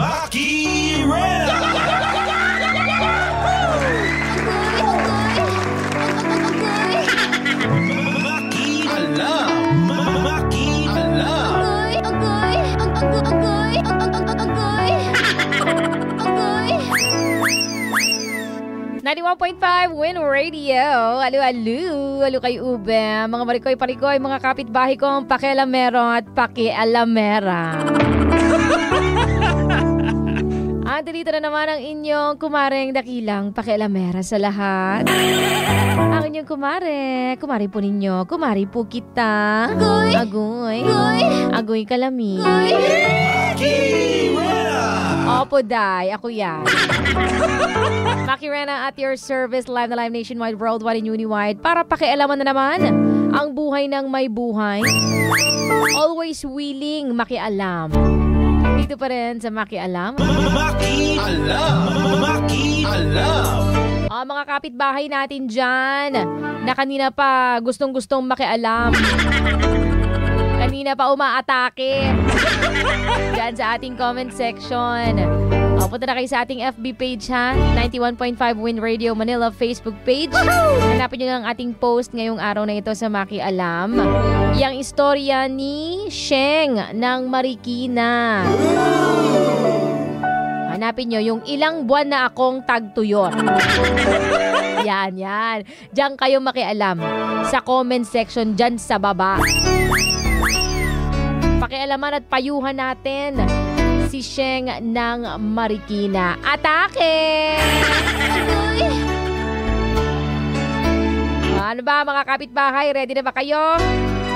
Maki Rena! Maki Alam! Maki Alam! 91.5 Win Radio. Alu kay Ube. Mga marikoy-parikoy, mga kapitbahay kong pakialamero at pakialamera. At dito na naman ang inyong kumareng dakilang pakialamera sa lahat. Ang inyong kumare po ninyo, kumari po kita. Agoy kalami. Opo, day. Ako yan. Maki Rena at your service, live na live nationwide, worldwide, and uniwide. Para pakialaman na naman ang buhay ng may buhay. Always willing makialam. Dito pa rin sa Maki Alam. Maki Alam! Maki Alam! Mga kapitbahay natin dyan na kanina pa gustong-gustong makialam. Kanina pa umaatake dyan sa ating comment section. Punta na kayo sa ating FB page ha, 91.5 Win Radio Manila Facebook page. Hanapin nyo lang ang ating post ngayong araw na ito sa Maki Alam. Yang istorya ni Sheng ng Marikina. Hanapin nyo yung ilang buwan na akong tagtuyot. Yan. Diyan kayo makialam sa comment section dyan sa baba. Pakialaman at payuhan natin si Sheng ng Marikina. Atake! Ano ba mga kapitbahay? Ready na ba kayo?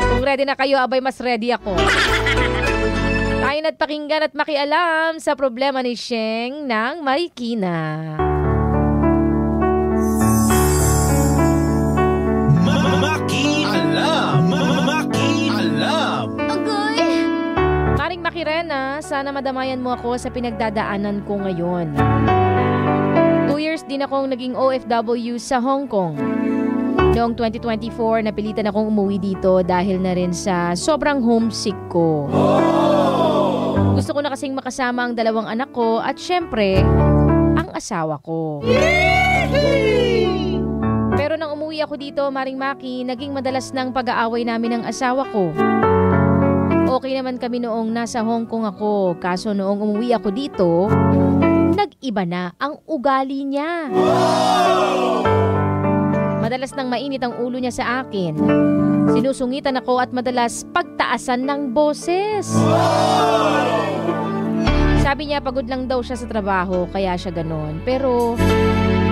Kung ready na kayo, abay mas ready ako. Tayo na't pakinggan at makialam sa problema ni Sheng ng Marikina. Maki Alam! Maki Alam! Maring Maki Rena, sana madamayan mo ako sa pinagdadaanan ko ngayon. 2 years din akong naging OFW sa Hong Kong. Noong 2024, napilitan akong umuwi dito dahil na rin sa sobrang homesick ko. Gusto ko na kasing makasama ang 2 anak ko at syempre, ang asawa ko. Pero nang umuwi ako dito, Maring Maki, naging madalas ng pag-aaway namin ng asawa ko. Okay naman kami noong nasa Hong Kong ako, kaso noong umuwi ako dito, nag-iba na ang ugali niya. Madalas nang mainit ang ulo niya sa akin. Sinusungitan ako at madalas pagtaasan ng boses. Sabi niya pagod lang daw siya sa trabaho, kaya siya ganon. Pero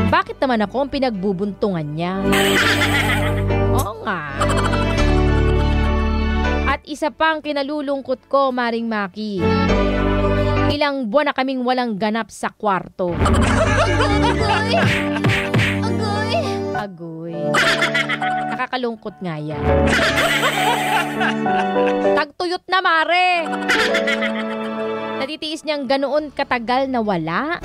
bakit naman ako ang pinagbubuntungan niya? Oo nga. At isa pang kinalulungkot ko, Maring Maki. Ilang buwan na kaming walang ganap sa kwarto. Agoy. Nakakalungkot nga yan. Tagtuyot na, Mare. Natitiis niyang ganoon katagal na wala.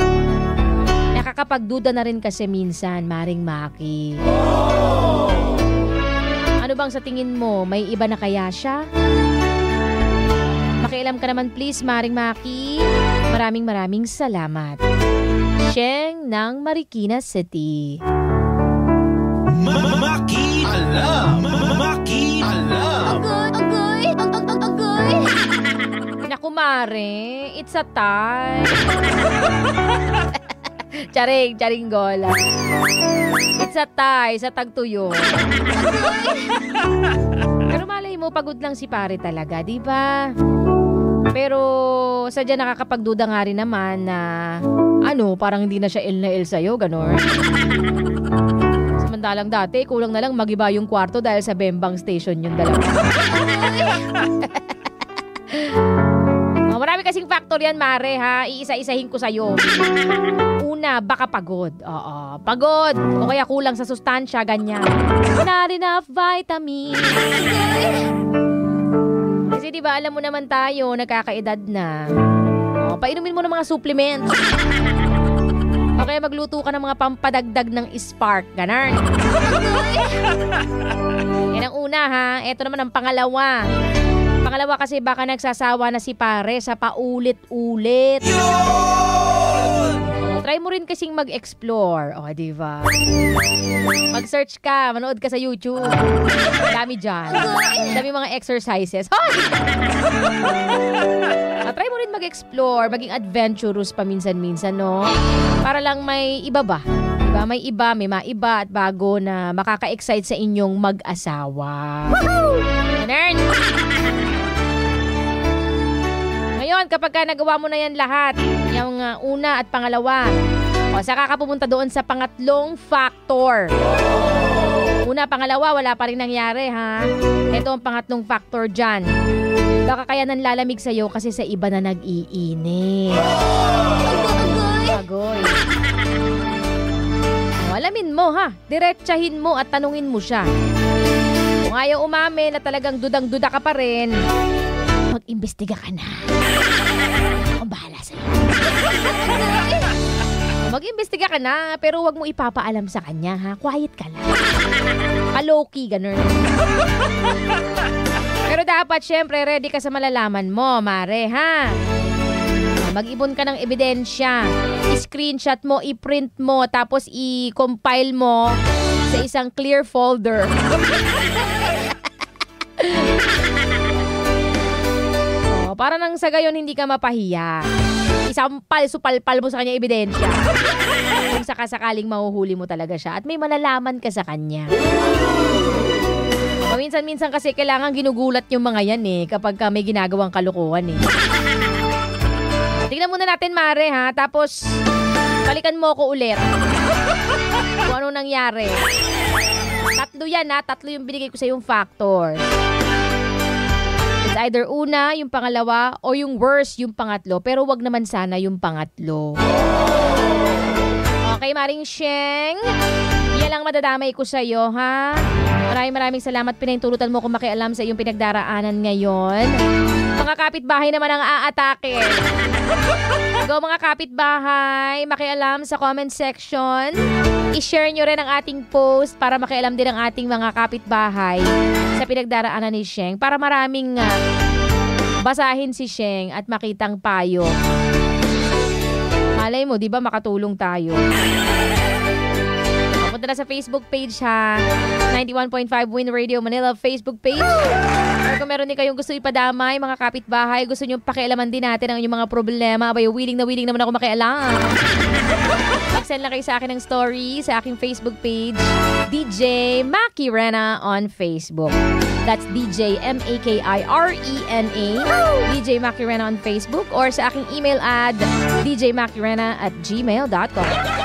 Nakakapagduda na rin kasi minsan, Maring Maki. Ano bang sa tingin mo? May iba na kaya siya? Makialam ka naman please, Maring Maki. Maraming salamat. Sheng ng Marikina City. Maki Alam! Maki Alam! Agoy! Naku, Mare, it's a time. Charing gola. It's a tie sa tagtuyo. Pero malay mo, pagod lang si pare talaga, di ba? Pero sadya nakakapagduda nga rin naman na parang hindi na siya il na il sa'yo, gano'n. Samantalang dati, kulang na lang magiba yung kwarto dahil sa Bembang Station yung dalawa. Marami kasing factor yan, Mare, ha? Iisa-isahin ko sa'yo. Una, baka pagod. Oo, pagod. O kaya kulang sa sustansya, ganyan. Not enough vitamin. Kasi diba, alam mo naman tayo, nagkakaedad na. Painumin mo ng mga supplements. O kaya magluto ka ng mga pampadagdag ng spark. Ganun. Yan ang una, ha? Ito naman ang pangalawa. Pangalawa kasi baka nagsasawa na si pare sa paulit-ulit. mo rin kasing mag-explore. O, diba? Mag-search ka, manood ka sa YouTube. Dami dyan. Dami mga exercises. Try mo rin mag-explore, maging adventurous paminsan-minsan, no? Para lang may iba ba? Diba? May iba, may maiba at bago na makaka-excite sa inyong mag-asawa. Ganun! Ngayon, kapag ka nagawa mo na yan lahat, yung una at pangalawa, saka ka pumunta doon sa pangatlong factor. Una, pangalawa, wala pa rin nangyari, ha? Ito ang pangatlong factor dyan. Baka kaya nanlalamig sa'yo kasi sa iba na nag-iinit. Agoy. Alamin mo, ha? Diretsahin mo at tanungin mo siya. Kung ayaw umamin na talagang dudang-duda ka pa rin, mag-imbestiga ka na. Akong bahala sa'yo. Mag-imbestiga ka na, pero wag mo ipapaalam sa kanya, ha? Quiet ka lang. Low-key, ganun. Pero dapat, syempre, ready ka sa malalaman mo, mare, ha? Mag-ibon ka ng ebidensya. I-screenshot mo, i-print mo, tapos i-compile mo sa isang clear folder. Para nang sa gayon, hindi ka mapahiya. Supalpal mo sa kanya ebidensya. Kung sakasakaling mahuhuli mo talaga siya at may malalaman ka sa kanya. Minsan-minsan kasi kailangan ginugulat yung mga yan kapag may ginagawang kalukuhan Tingnan muna natin, mare, ha? Tapos, balikan mo ko ulit. Kung ano nangyari. Tatlo yan, ha? Tatlo yung binigay ko sa yung factor. It's either una, yung pangalawa, o yung worst, yung pangatlo. Pero wag naman sana yung pangatlo. Okay, Maring Sheng. Yan lang madadamay ko sa'yo, ha? Maraming salamat. Pinahintulutan mo kung makialam sa iyong pinagdaraanan ngayon. Mga kapitbahay naman ang aatake. Go mga kapitbahay, makialam sa comment section. I-share nyo rin ang ating post para makialam din ang ating mga kapitbahay sa pinagdaraanan ni Sheng para maraming basahin si Sheng at makitang payo. Malay mo, di ba makatulong tayo? Punta na sa Facebook page, ha? 91.5 Win Radio Manila Facebook page. Or kung meron din kayong gusto ipadamay, mga kapitbahay, gusto nyo pakialaman din natin ang inyong mga problema, abay, willing naman ako makialam. Mag-send lang kayo sa akin ng story sa aking Facebook page, DJ Maki Rena on Facebook. That's DJ M-A-K-I-R-E-N-A, DJ Maki Rena on Facebook, or sa aking email ad, djmakirena@gmail.com.